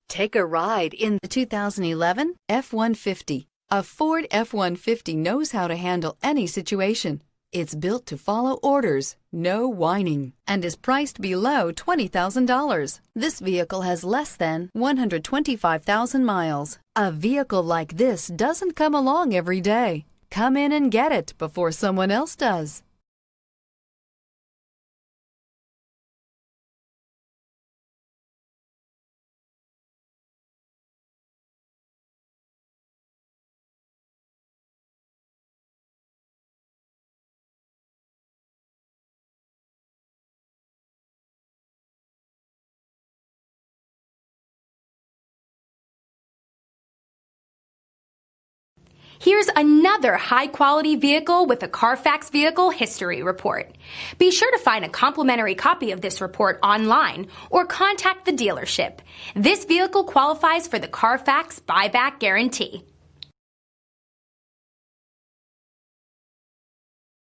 Take a ride in the 2011 F-150. A Ford F-150 knows how to handle any situation. It's built to follow orders, no whining, and is priced below $20,000. This vehicle has less than 125,000 miles. A vehicle like this doesn't come along every day. Come in and get it before someone else does. Here's another high-quality vehicle with a Carfax Vehicle History Report. Be sure to find a complimentary copy of this report online or contact the dealership. This vehicle qualifies for the Carfax Buyback Guarantee.